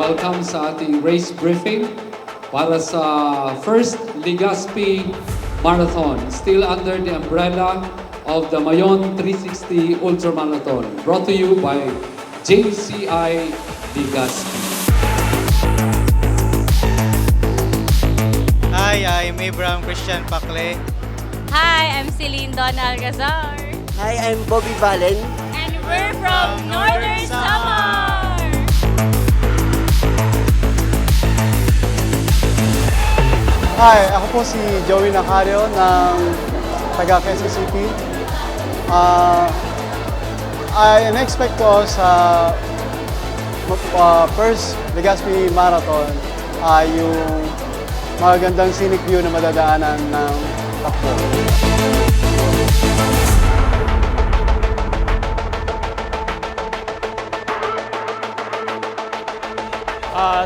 welcome sa ating race briefing para sa first Legazpi Marathon, still under the umbrella of the Mayon 360 Ultramarathon, brought to you by JCI Legazpi. Hi, I'm Abraham Christian Pacle. Hi, I'm Celine Donna Algazar. Hi, I'm Bobby Valen. And we're from Northern Samar! Hi, ako po si Joey Nacario ng taga Quezon City. In-expect ko sa first Legazpi Marathon yung magandang scenic view na madadaanan ng takbo.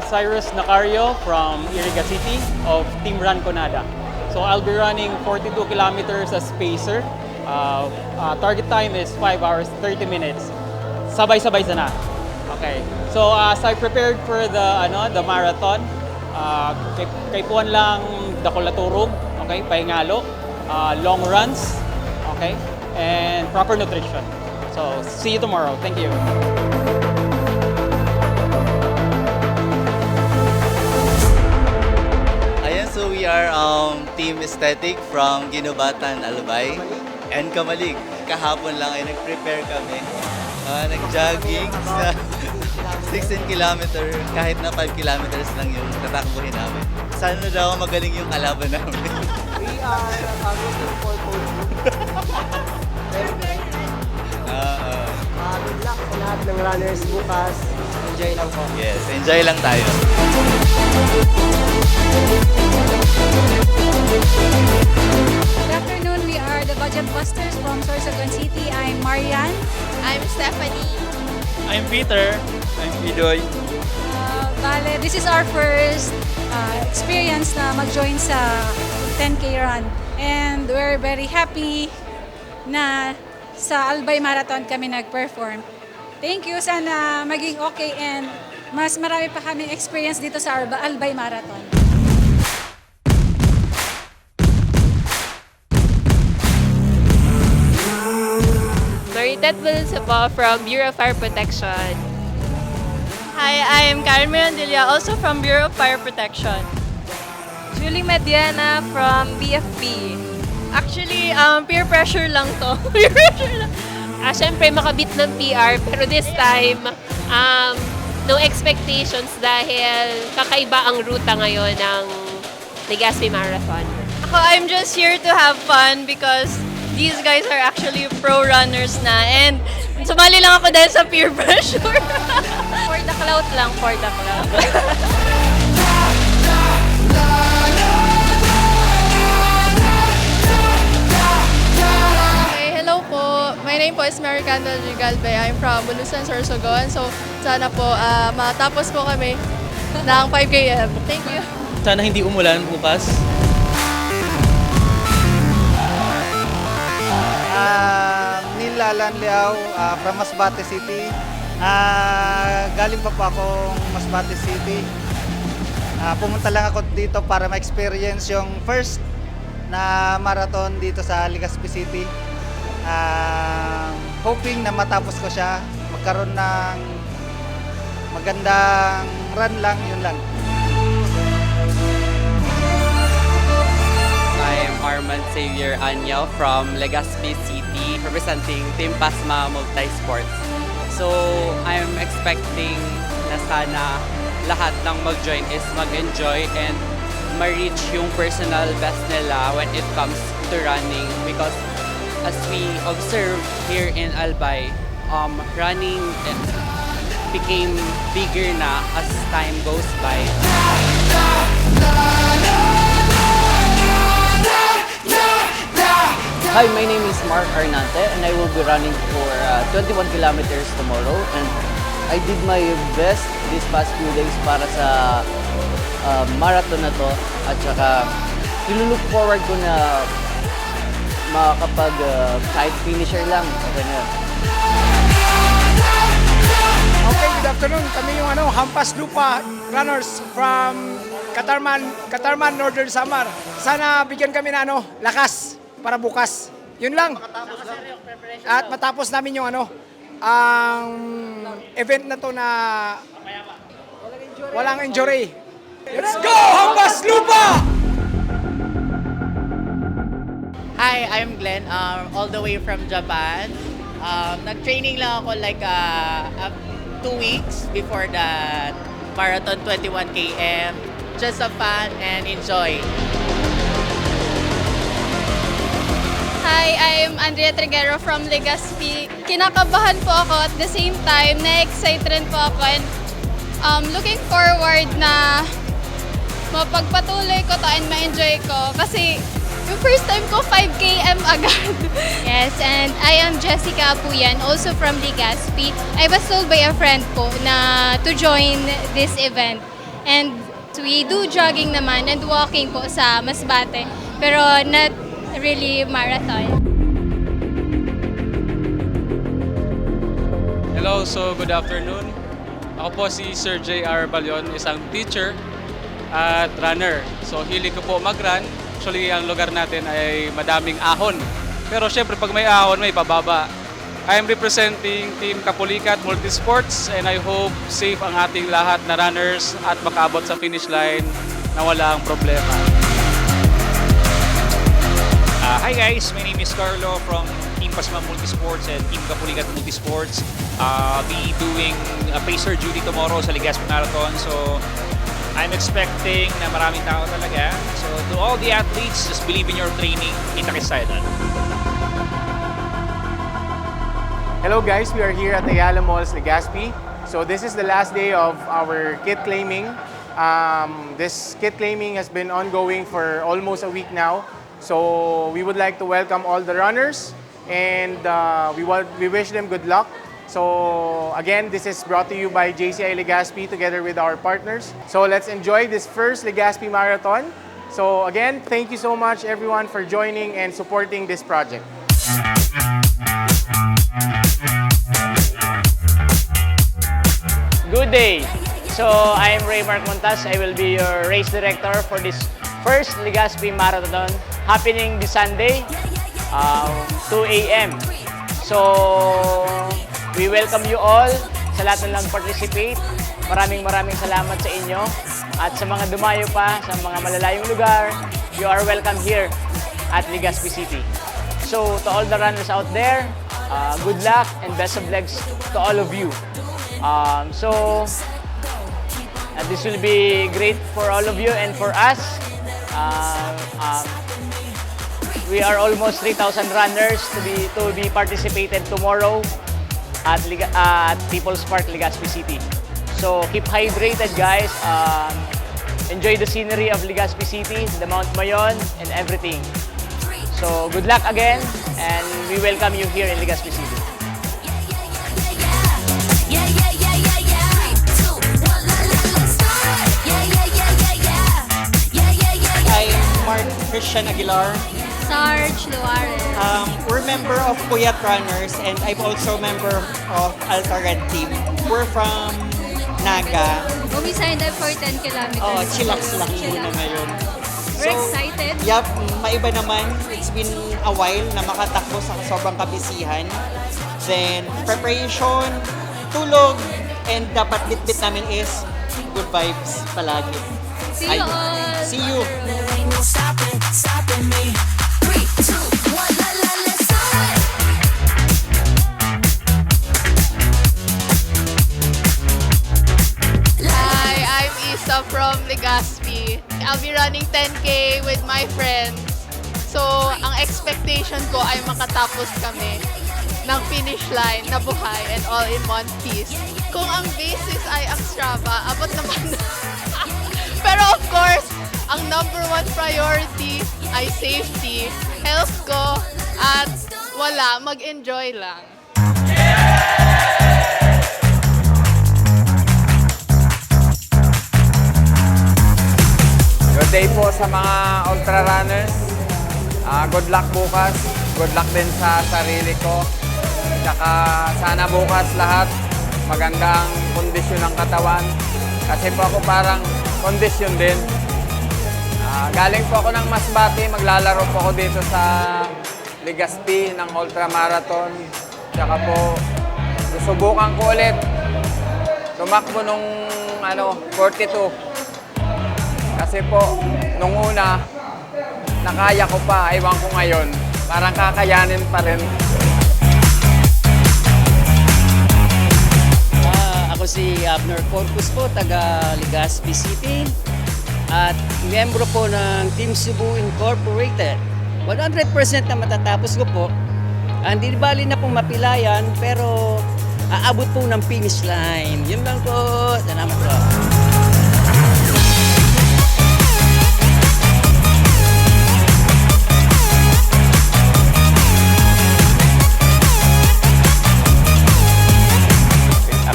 Cyrus Nacario from Iriga City of Team Run Conada. So I'll be running 42 kilometers as pacer. Target time is 5 hours 30 minutes. Sabay-sabay sana. Okay. So as I prepared for the marathon, kay puwan lang dako laturog, okay, pahingalo, long runs, okay, and proper nutrition. So see you tomorrow. Thank you. So we are Team Aesthetic from Ginobatan, Albay, and Kamalig. Kahapon lang ay nag-prepare kami. Nag-jogging sa 16 kilometer, kahit na 5 kilometers lang yung tatakbuhin namin. Sana daw magaling yung kalaban namin. We are looking for pole. Good luck sa lahat ng runners bukas. Enjoy lang po. Yes, enjoy lang tayo. Good afternoon, we are the Budget Busters from Sorsogon City. I'm Marian. I'm Stephanie. I'm Peter. I'm Pidoy. Bale, this is our first experience na mag-join sa 10K run. And we're very happy na sa Albay Marathon kami nag-perform. Thank you, sana maging okay and mas marami pa kami experience dito sa Albay Marathon. Maritet Vilsapa from Bureau of Fire Protection. Hi, I'm Karen Mirandilla, also from Bureau of Fire Protection. Julie Mediana from BFP. Actually, peer pressure lang to. Peer pressure lang. Siyempre, makabit ng PR, pero this time, no expectations dahil kakaiba ang ruta ngayon ng Legazpi Marathon. I'm just here to have fun because these guys are actually pro runners na and sumali lang ako dahil sa peer pressure. For the clout lang, for the clout. My name po is Mary Candel Rigalbe. I'm from Bulusan, Sorsogon. So, sana po matapos po kami ng 5 km. Thank you. Sana hindi umulan bukas. Nilalan Liao from Masbate City. Galing pa po akong Masbate City. Pumunta lang ako dito para ma-experience yung first na marathon dito sa Legazpi City. Hoping na matapos ko siya, magkaroon ng magandang run lang, yun lang. I'm Armand Xavier Anyao from Legazpi City, representing Team Pasma Multisports. So, I'm expecting na sana lahat ng mag-join is mag-enjoy and ma-reach yung personal best nila when it comes to running because as we observe here in Albay, running became bigger na as time goes by. Hi, my name is Mark Arnante and I will be running for 21 kilometers tomorrow and I did my best these past few days para sa marathon na to at saka nilulook forward ko na makakapag kahit finisher lang, okay na yun. Okay, good afternoon. Kami yung Hampas Lupa runners from Katarman, Northern Samar. Sana bigyan kami na lakas para bukas. Yun lang. At matapos namin yung ang event na to na walang injury. Let's go, Hampas Lupa! Hi, I'm Glenn, all the way from Japan. Nag-training lang ako like 2 weeks before that marathon 21 km. Just have fun and enjoy. Hi, I'm Andrea Triguero from Legazpi. Kinakabahan po ako at the same time, na-excite rin po ako and looking forward na mapagpatuloy ko to and ma-enjoy ko kasi yung first time ko 5 km agad. Yes, and I am Jessica Apuyan, also from Legazpi. I was told by a friend po na to join this event. And we do jogging naman and walking po sa Masbate, pero not really marathon. Hello, so good afternoon. Ako po si Sir J.R. Balion, isang teacher at runner. So hilig ko po mag-run. Actually, ang lugar natin ay madaming ahon. Pero syempre, pag may ahon, may pababa. I am representing Team Kapulikat Multisports and I hope safe ang ating lahat na runners at makaabot sa finish line na walang problema. Hi guys, my name is Carlo from Team Pasma Multisports and Team Kapulikat Multisports. I'll be doing a pacer duty tomorrow sa Legazpi Marathon. So I'm expecting na maraming tao talaga. So to all the athletes, just believe in your training. Kita kayo sa edad. Hello guys, we are here at Ayala Malls, Legazpi. So this is the last day of our kit claiming. This kit claiming has been ongoing for almost a week now. So we would like to welcome all the runners and we wish them good luck. So again, this is brought to you by JCI Legazpi together with our partners. So let's enjoy this first Legazpi Marathon. So again, thank you so much everyone for joining and supporting this project. Good day. So I'm Raymark Montas. I will be your race director for this first Legazpi Marathon happening this Sunday, 2 a.m. So we welcome you all sa lahat na nag-participate. Maraming salamat sa inyo. At sa mga dumayo pa sa mga malalayong lugar, you are welcome here at Legazpi City. So to all the runners out there, good luck and best of luck to all of you. This will be great for all of you and for us. We are almost 3,000 runners to be participated tomorrow at People's Park, Legazpi City. So keep hydrated, guys. Enjoy the scenery of Legazpi City, the Mount Mayon, and everything. So good luck again, and we welcome you here in Legazpi City. I'm Mark Christian Aguilar. Sarge Luares. We're member of Puyat Runners and I'm also member of Alta Red Team. We're from Naga. We signed up for 10 kilometers. Oh, chillax lang muna ngayon. We're excited. Yup, maiba naman. It's been a while na makatakbo sa sobrang kabisihan. Then, preparation, tulog, and dapat bitbit namin is good vibes palagi. See you all. See you. Hi, I'm Isa from Legazpi. I'll be running 10K with my friends. So, ang expectation ko ay makatapos kami ng finish line na buhay and all in one piece. Kung ang basis ay ang Strava, abot naman. Pero of course, ang number one priority ay safety, health ko, at wala, mag-enjoy lang. Good day po sa mga ultra runners. Good luck bukas. Good luck din sa sarili ko. Tsaka sana bukas lahat maganda ang kondisyon ng katawan. Kasi po ako parang kondisyon din. Galing po ako ng Masbate, maglalaro po ako dito sa Legazpi ng ultramarathon. Tsaka po, susubukan ko ulit. Tumakbo nung 42. Kasi po, nung una, nakaya ko pa. Ewan ko ngayon, parang kakayanin pa rin. Ako si Abner Corpus po, taga Legazpi City. At miyembro po ng Team Cebu Incorporated. 100% na matatapos ko po. Hindi bali na pong mapilayan, pero aabot po ng finish line. Yun lang po. Salamat po.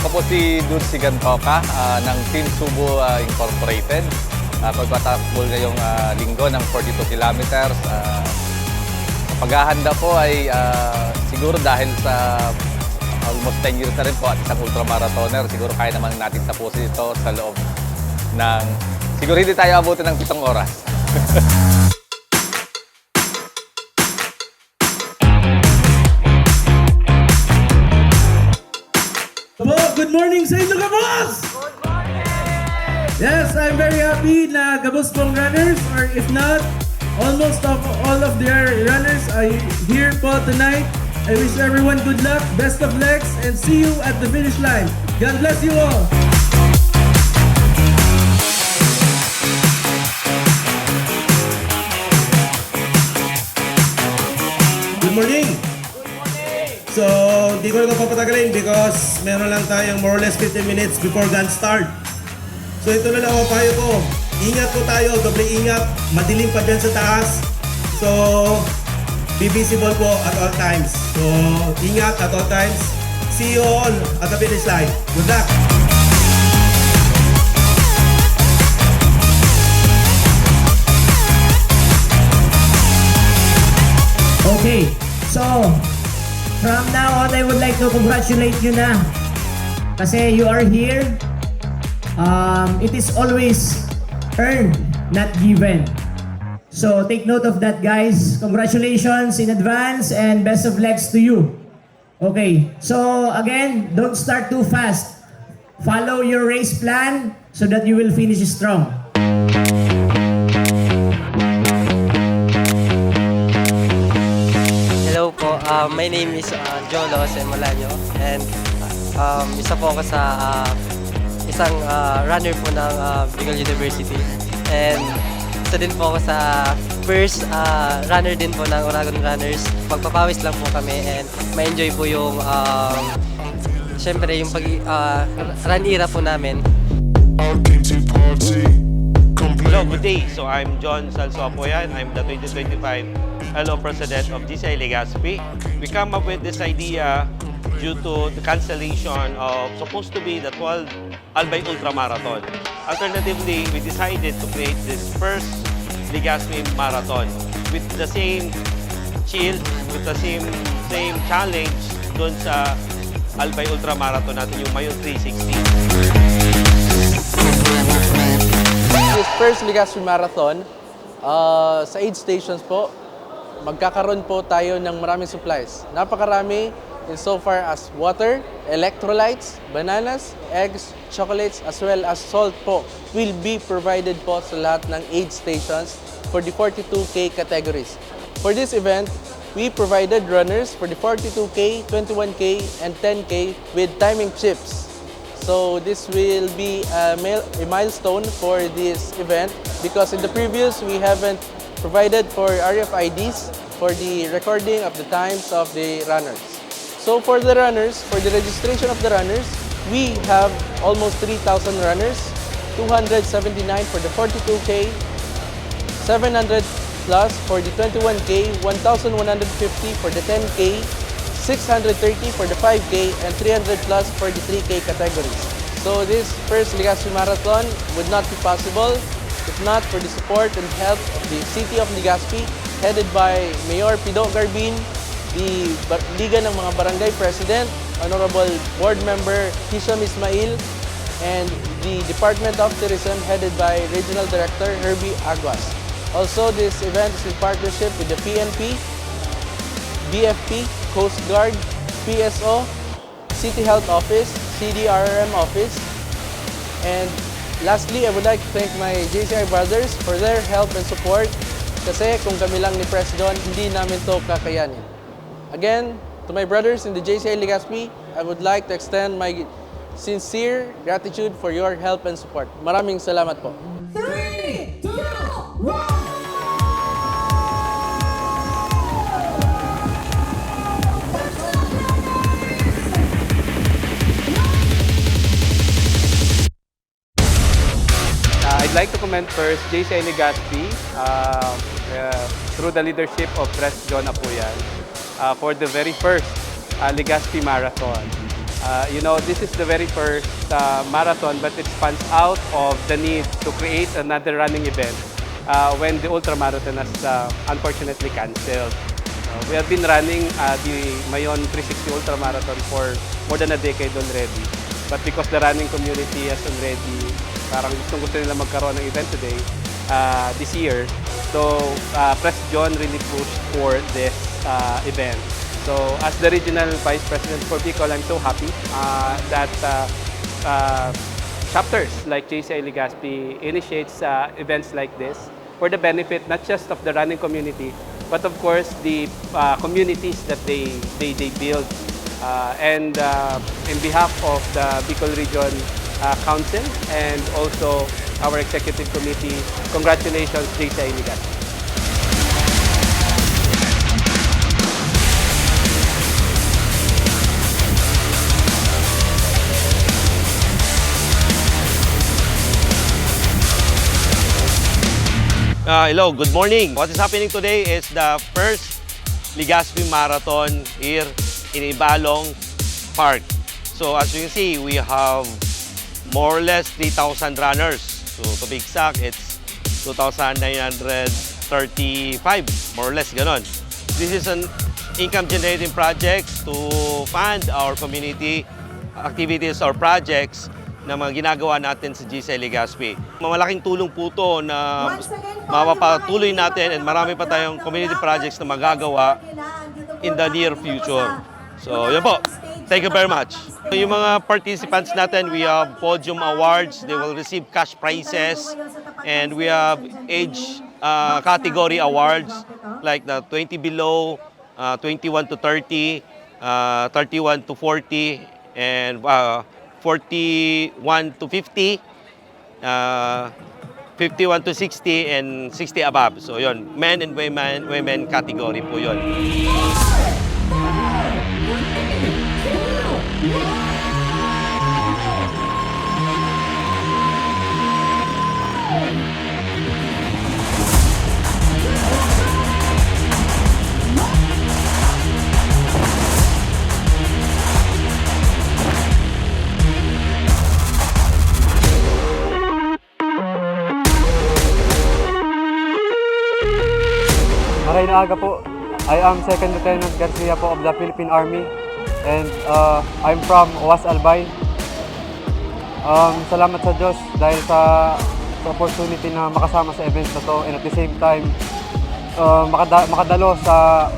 Ako po si Dude Sigantoka ng Team Cebu Incorporated. Pagpatakbol ngayong linggo ng 42 kilometers. Paghahanda po ay siguro dahil sa almost 10 years na rin po at isang ultramarathoner, siguro kaya naman natin tapusin ito sa loob ng, siguro hindi tayo abutin ng 7 oras. Good morning sa inyo, Gabos! Good morning! Yes, I'm very happy na Gabos pong runners, or if not, almost all of their runners are here po tonight. I wish everyone good luck, best of luck, and see you at the finish line. God bless you all! Good morning! So, di ko na ito papatagalin because meron lang tayong more or less 15 minutes before gun start. So, ito na lang ang payo ko. Ingat po tayo, doble ingat. Madilim pa dyan sa taas. So, be visible po at all times. So, ingat at all times. See you all at the finish line. Good luck! Okay, so from now on, I would like to congratulate you na. Kasi you are here. It is always earned, not given. So take note of that, guys. Congratulations in advance and best of luck to you. Okay, so again, don't start too fast. Follow your race plan so that you will finish strong. Hello po, my name is Jolo Semolaño and isa po ako sa isang runner po ng Bicol University and isa din po ako sa first runner din po ng Oragon Runners. Pagpapawis lang po kami and ma-enjoy po yung syempre yung run era po namin. Hello, good day. So I'm John Salsopoyan. I'm the 2025 LO President of GCI Legazpi. We come up with this idea due to the cancellation of supposed to be the 12 Albay Ultramarathon. Alternatively, we decided to create this first Legazpi Marathon with the same chill, with the same challenge doon sa Albay Ultramarathon natin, yung Mayon 360. This first Legazpi Marathon, sa aid stations po, magkakaroon po tayo ng maraming supplies. Napakarami insofar as water, electrolytes, bananas, eggs, chocolates, as well as salt po will be provided po sa lahat ng aid stations for the 42K categories. For this event, we provided runners for the 42K, 21K, and 10K with timing chips. So this will be a milestone for this event because in the previous we haven't provided for RFIDs for the recording of the times of the runners. So for the runners, for the registration of the runners, we have almost 3,000 runners, 279 for the 42K, 700 plus for the 21K, 1,150 for the 10K, 630 for the 5K, and 300 plus for the 3K categories. So this first Legazpi Marathon would not be possible if not for the support and help of the City of Legazpi, headed by Mayor Pido Garbin, the Liga ng mga Barangay President, Honorable Board Member Hisham Ismail, and the Department of Tourism headed by Regional Director Herbie Aguas. Also, this event is in partnership with the PNP, BFP, Coast Guard, PSO, City Health Office, CDRRM Office, and lastly, I would like to thank my JCI brothers for their help and support kasi kung kami lang ni Pres John, hindi namin to kakayanin. Again, to my brothers in the JCI Legazpi, I would like to extend my sincere gratitude for your help and support. Maraming salamat po. 3, 2, 1! I'd like to commend first JCI Legazpi through the leadership of Pres John Apuyan for the very first Legazpi Marathon. This is the very first marathon, but it spans out of the need to create another running event when the ultramarathon has unfortunately canceled. We have been running the Mayon 360 Ultramarathon for more than a decade already. But because the running community has already parang gusto nila magkaroon ng event today, this year, so Pres John really pushed for this event. So as the Regional Vice President for Bicol, I'm so happy that chapters like JCI Legazpi initiates events like this for the benefit not just of the running community, but of course the communities that they build. And in behalf of the Bicol Region Council and also our Executive Committee, congratulations JCI Legazpi. Hello, good morning. What is happening today is the first Legazpi Marathon here in Ibalong Park. So as you can see, we have more or less 3,000 runners. So to be exact, it's 2,935, more or less ganon. This is an income-generating project to fund our community activities or projects na mga ginagawa natin sa JCI Legazpi. Malaking tulong po ito na mapapatuloy natin and marami pa tayong community projects na magagawa in the near future. So, yun po. Thank you very much. Yung mga participants natin, we have podium awards. They will receive cash prizes. And we have age category awards like the 20 below, 21 to 30, 31 to 40, and 41 to 50, 51 to 60, and 60 above. So yun, men and women category po yun. Maray na aga po. I am Second Lieutenant Garcia po of the Philippine Army, and I'm from Owas Albay. Salamat sa Diyos dahil sa opportunity na makasama sa event na to, and at the same time makadalo sa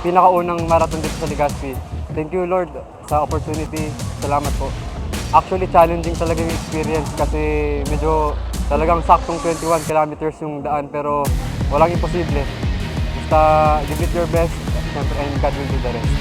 pinakaunang marathon dito sa Legazpi. Thank you Lord sa opportunity. Salamat po. Actually challenging talaga yung experience kasi medyo talagang saktong 21 kilometers yung daan, pero walang imposible. Basta give it your best, and God will do the rest.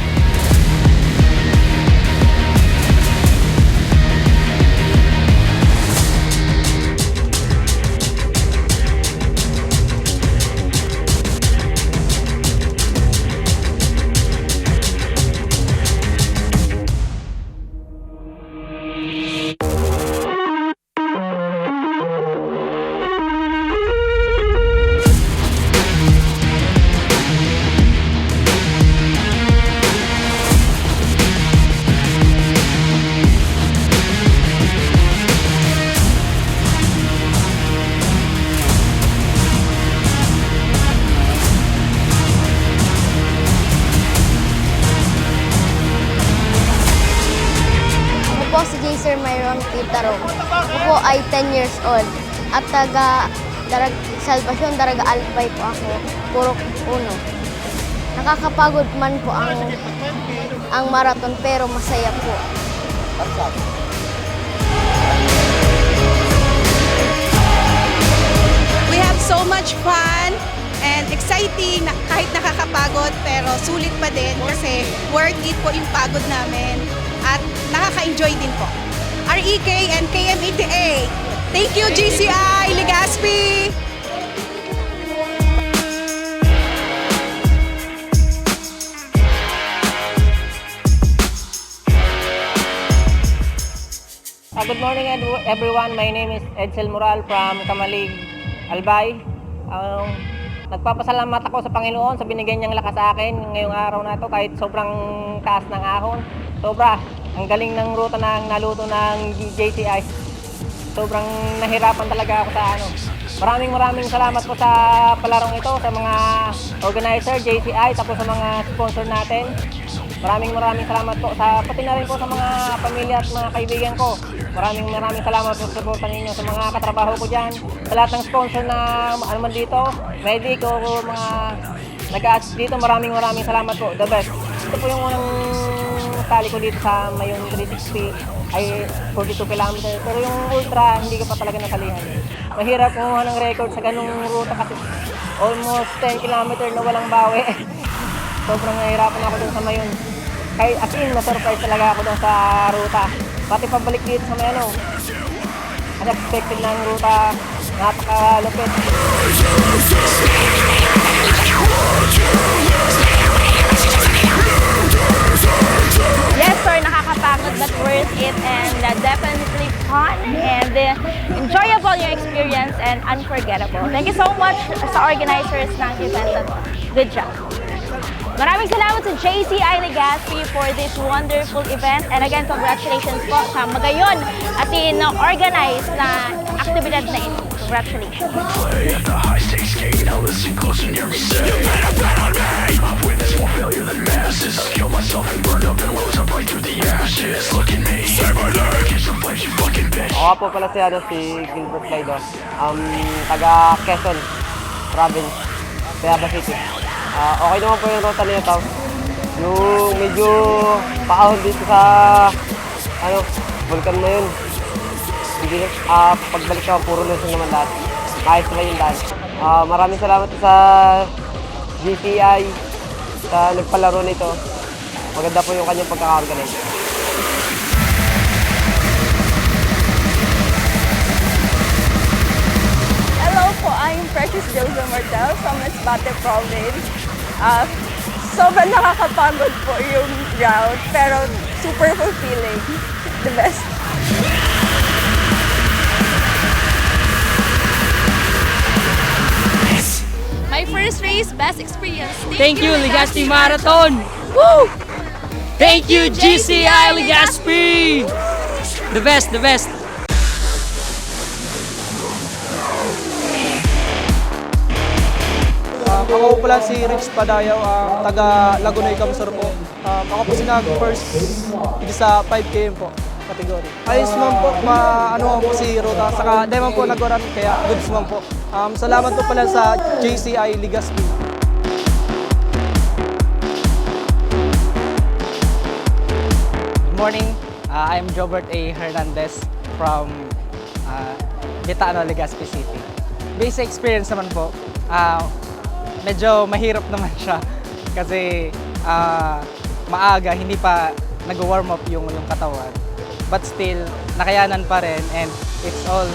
Sir Myron Pitaro. Ako po ay 10 years old at taga Salvacion Daraga Albay po ako, Purok 1. Nakakapagod man po ang marathon pero masaya po. We have so much fun and exciting, kahit nakakapagod pero sulit pa din kasi worth it po yung pagod namin at nakaka-enjoy din po. REK and KM88. Thank you GCI Legazpi! Good morning everyone. My name is Edsel Moral from Kamalig, Albay. Nagpapasalamat ako sa Panginoon sa binigyan niyang lakas sa akin ngayong araw na ito kahit sobrang taas ng ahon. Sobra. Ang galing ng ruta na naluto ng JCI. Sobrang nahirapan talaga ako sa ano. Maraming salamat po sa palarong ito, sa mga organizer, JCI, tapos sa mga sponsor natin. Maraming salamat po sa pati na rin po sa mga pamilya at mga kaibigan ko. Maraming salamat po sa suporta ninyo sa mga katrabaho ko diyan. Sa lahat ng sponsor na ano man dito, medic o mga nag-a-assist dito, maraming salamat po. The best. Ito po yung unang tali ko dito sa Mayon 360 ay 42 km. Pero yung ultra, hindi ko pa talaga nasalihan. Mahirap kumuha ng record sa ganung ruta kasi almost 10 km na walang bawi. Sobrang nahihirapan ako doon sa Mayon. Kaya as in, na-surprise talaga ako doon sa ruta. Pati pabalik dito sa Mayano. Unexpected na ang ruta. Napakalupit. Yes sir, nakakapagod but worth it and definitely fun and enjoyable yung experience and unforgettable. Thank you so much sa organizers ng event na to. Good job. Maraming salamat sa JCI Legazpi for this wonderful event and again, congratulations po sa magayon at in-organize na aktibidad na ito. Congratulations. Ako po pala si Gilbert Laido, taga Quezon Province, Tayaba City. Okay naman po yung ruta nito. Yung medyo paahon dito sa vulkan na yun. Hindi pagbalik ka, puro lusong naman lahat. Ayos na yung daan. Maraming salamat sa GCI sa nagpalaro nito. Maganda po yung kanyang pagkaka-organize. Hello po, I'm Precious Jose Martel from Masbate Province. Sobrang nakakapagod po yung route, pero super fulfilling. The best. My first race, best experience. Thank you, Legazpi Marathon! Woo! Thank you, GCI Legazpi! The best, the best! Ako pala si Rich Padayaw, taga Laguna Icamsor po. Ako po sinag-first sa 5km po category. Ayos man po, ano po si Ruta, saka di man po nag-run, kaya goods man po. Salamat po pala sa JCI Legazpi. Good morning, I'm Jobert A. Hernandez from Bitano, Legazpi City. Basic experience naman po. Medyo mahirap naman siya kasi maaga, hindi pa nag-warm up yung katawan. But still, nakayanan pa rin and it's all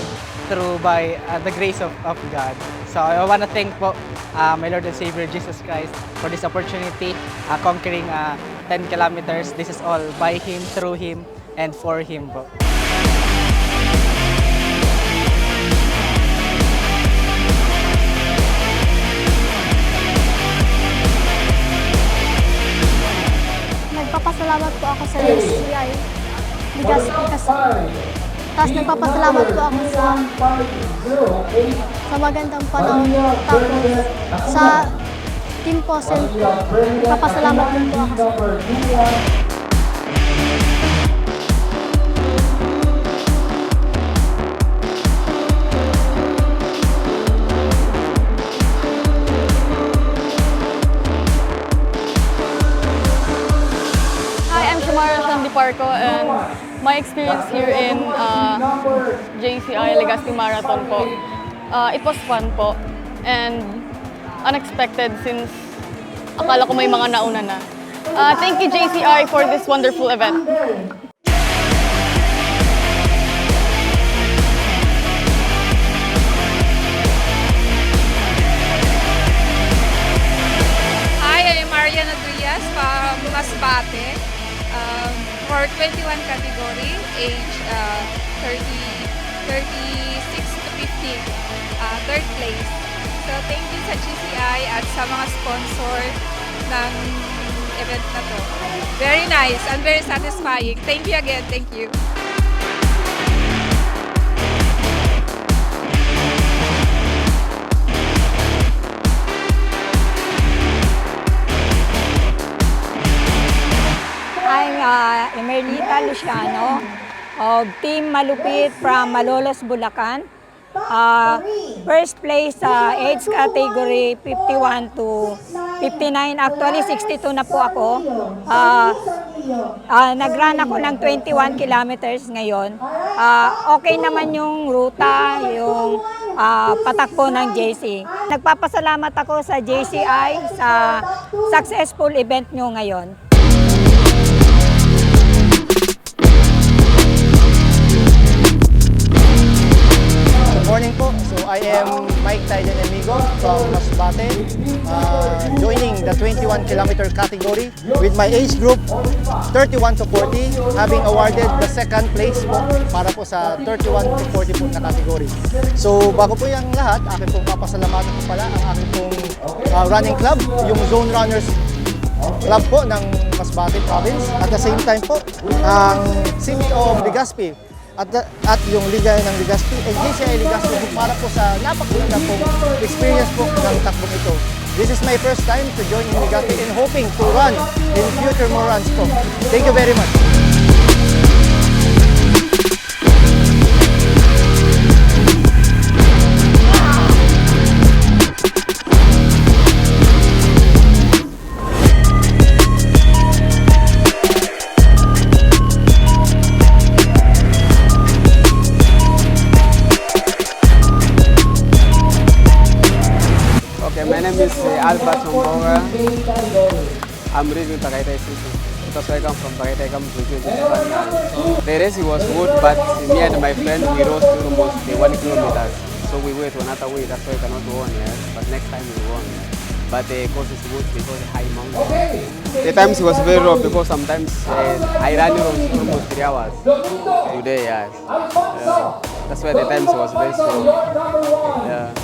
through by the grace of God. So I want to thank po my Lord and Savior Jesus Christ for this opportunity, conquering 10 kilometers. This is all by Him, through Him, and for Him po. Nagpapasalamat po ako sa JCI Legazpi kasi. Tapos nagpapasalamat po ako sa magandang panahon. Tapos sa Team Posen po. Nagpapasalamat din po ako sa Parco, and my experience here in JCI Legazpi Marathon po. It was fun po and unexpected since akala ko may mga nauna na. Thank you JCI for this wonderful event. Mariana Duyas from Masbate for 21 category, age 36 to 50, third place. So thank you sa GCI at sa mga sponsor ng event na to. Very nice and very satisfying. Thank you again. Thank you. I'm Emerlita Luciano of Team Malupit from Malolos, Bulacan. First place sa age category 51 to 59. Actually, 62 na po ako. Nag-run ako ng 21 kilometers ngayon. Okay naman yung ruta, yung patakbo ng JC. Nagpapasalamat ako sa JCI sa successful event nyo ngayon. Morning po. So I am Mike Tyden Amigo from Masbate, joining the 21-kilometer category with my age group 31 to 40, having awarded the second place po para po sa 31 to 40 po na category. So bago po yung lahat, akin pong papasalamatan po pala ang aking pong running club, yung Zone Runners Club po ng Masbate Province. At the same time po, ang City of Legazpi at yung Liga ng Legazpi and JCI Legazpi para po sa napakaganda pong experience po ng takbong ito. This is my first time to join in Legazpi and hoping to run in future more runs po. Thank you very much. My name is Alba Chomboga. I'm reading Tagaytay City. Because I come from Tagaytay, I come to the race was good, but me and my friend, we rose to almost 1 kilometer. So we went to another way, that's why I cannot go on here. But next time we go on here. But the course is good because high mountain. The times was very rough because sometimes I ran almost 3 hours today, yes. That's why the times was very slow. Yeah.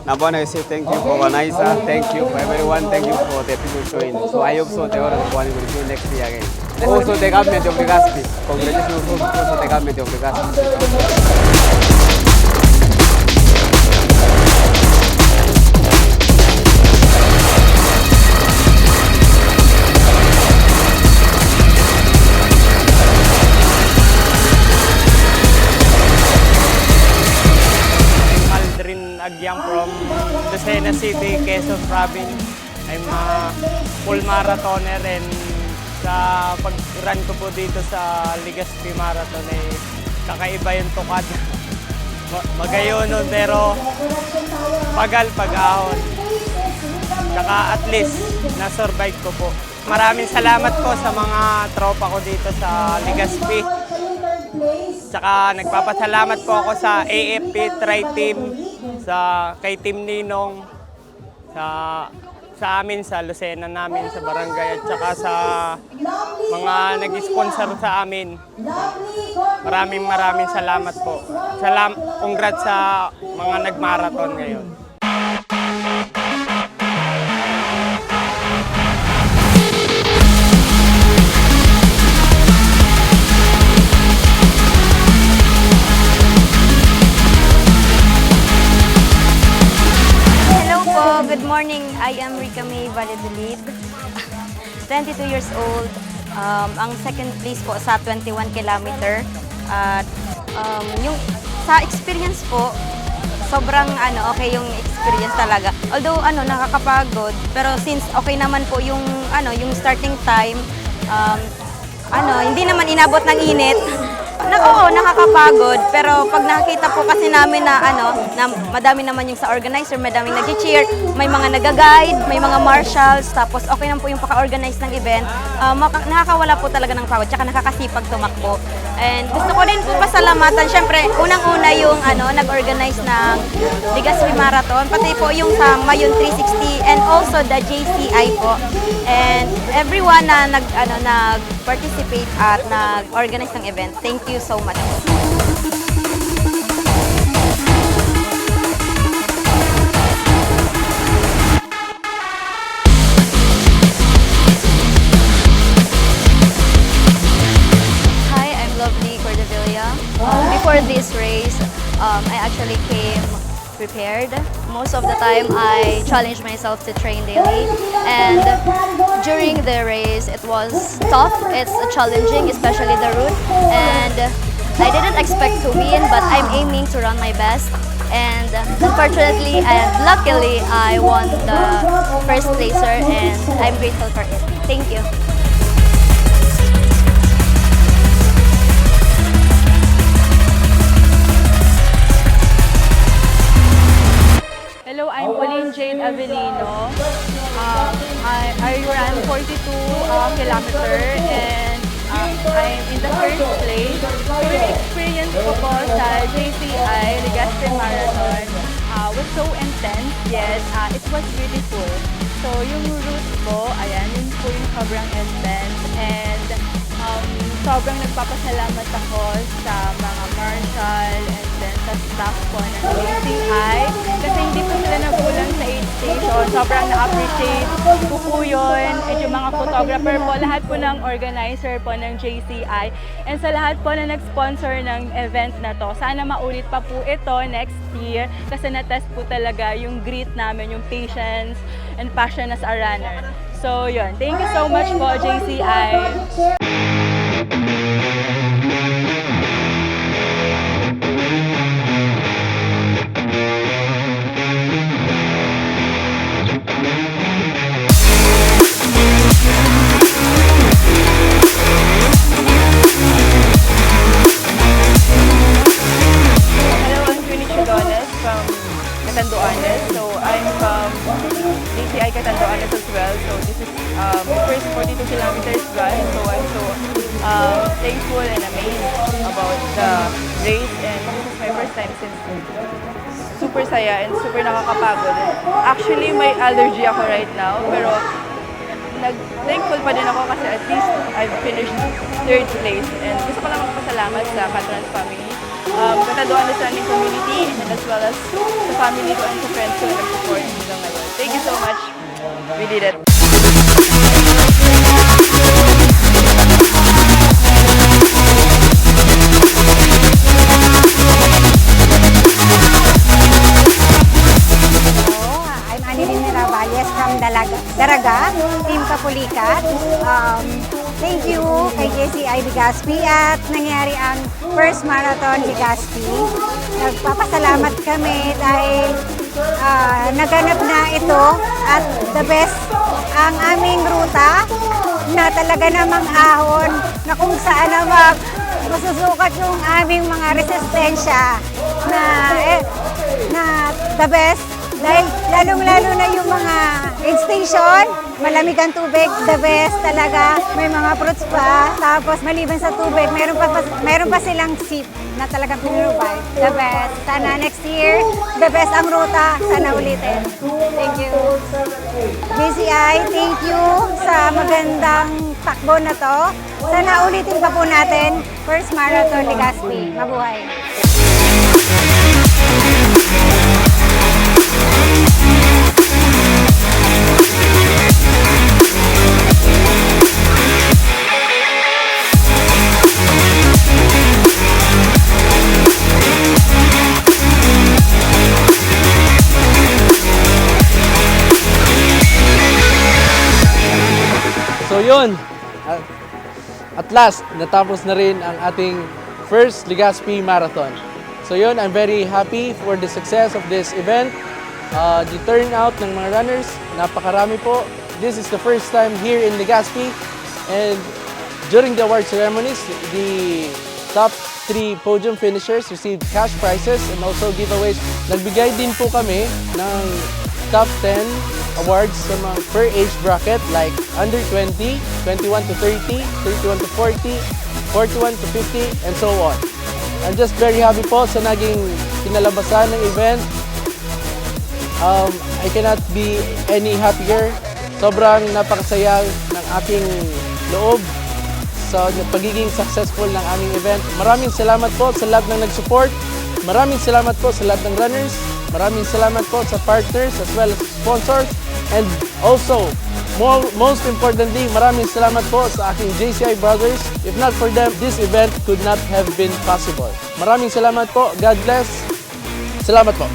Now, I say thank you for organizer, thank you for everyone, thank you for the people showing. So I hope so the other one will do next year again. Also the government of Legazpi. Congratulations also the government of Legazpi. Agyang from Lucena City, Quezon Province. I'm a full marathoner and sa pag-run ko po dito sa Legazpi Marathon ay kakaiba yung tukad. Magayon nun pero pagal pag-ahon. Saka at least na-survive ko po. Maraming salamat po sa mga tropa ko dito sa Legazpi. Saka nagpapasalamat po ako sa AFP Tri-Team, kay Team Ninong, sa amin, sa Lucena namin, sa barangay, at saka sa mga nag-sponsor sa amin. Maraming salamat po. Congrats sa mga nag-marathon ngayon. Good morning. I am Rica May Valladolid, 22 years old. Ang second place po sa 21 kilometer. At yung sa experience po, sobrang okay yung experience talaga. Although nakakapagod, pero since okay naman po yung yung starting time, hindi naman inabot ng init. Oo, nakakapagod, pero pag nakita po kasi namin na na madami naman yung sa organizer, madaming nag-cheer, may mga nag-guide, may mga marshals, tapos okay naman po yung paka-organize ng event, nakakawala po talaga ng pagod, tsaka nakakasipag tumakbo. And gusto ko din po pasalamatan, syempre, unang-una yung nag-organize ng Legazpi Marathon, pati po yung sa Mayon 360 and also the JCI po. And everyone na nag-participate at nag-organize ng event, thank you so much. Before this race, I actually came prepared. Most of the time, I challenged myself to train daily. And during the race, it was tough. It's challenging, especially the route. And I didn't expect to win, but I'm aiming to run my best. And unfortunately and luckily, I won the first placer, and I'm grateful for it. Thank you. Hello, I'm Pauline Jade Avelino. I ran 42 kilometer and I'm in the first place. Yung experience ko po sa JCI Legazpi Marathon was so intense, yet it was beautiful. So yung route ko, ayan, yun po yung sobrang intense, and sobrang nagpapasalamat ako sa mga marshal and then sa staff po ng JCI kasi hindi po sila nagulang sa aid station. Sobrang na-appreciate ko po yun. And yung mga photographer po, lahat po ng organizer po ng JCI and sa lahat po na nag-sponsor ng event na to. Sana maulit pa po ito next year kasi na-test po talaga yung grit namin, yung patience and passion as a runner. So yun, thank you so much po JCI. Catanduanes. So I'm from DCI Catanduanes as well. So this is the first 42 kilometers run. So I'm so thankful and amazed about the race, and this is my first time since super saya and super nakakapagod. Actually, may allergy ako right now, pero thankful pa din ako kasi at least I've finished 3rd place. And gusto ko lang magpasalamat sa Catrans family, Catanduanes running community, and as well as sa family ko and sa friends ko na nag-support hanggang ngayon. Thank you so much. We did it. I'm Annalyn Miravalles from Daraga, Team Kapulikat. Thank you kay JCI Legazpi at nangyari ang first marathon Legazpi. Nagpapasalamat kami dahil naganap na ito at the best ang aming ruta na talaga namang ahon na kung saan naman masusukat yung aming mga resistensya na the best. Dahil lalong-lalo na yung mga aid station, malamig ang tubig, the best talaga. May mga fruits pa, tapos maliban sa tubig, mayroon pa silang seat na talagang pinrovide. The best. Sana next year, the best ang ruta. Sana ulitin. Thank you. JCI, thank you sa magandang takbo na to. Sana ulitin pa po natin. First Marathon Legazpi. Mabuhay. So yun, at last, natapos na rin ang ating first Legazpi Marathon. So yun, I'm very happy for the success of this event. The turnout ng mga runners, napakarami po. This is the first time here in Legazpi, and During the award ceremonies, the top 3 podium finishers received cash prizes and also giveaways. Nagbigay din po kami ng top 10 awards sa mga per age bracket like under 20, 21 to 30, 31 to 40, 41 to 50, and so on. I'm just very happy po sa naging kinalabasan ng event. I cannot be any happier. Sobrang napakasaya ng aking loob sa pagiging successful ng aming event. Maraming salamat po sa lahat ng nag-support. Maraming salamat po sa lahat ng runners. Maraming salamat po sa partners as well as sponsors. And also, most importantly, maraming salamat po sa aking JCI brothers. If not for them, this event could not have been possible. Maraming salamat po. God bless. Salamat po.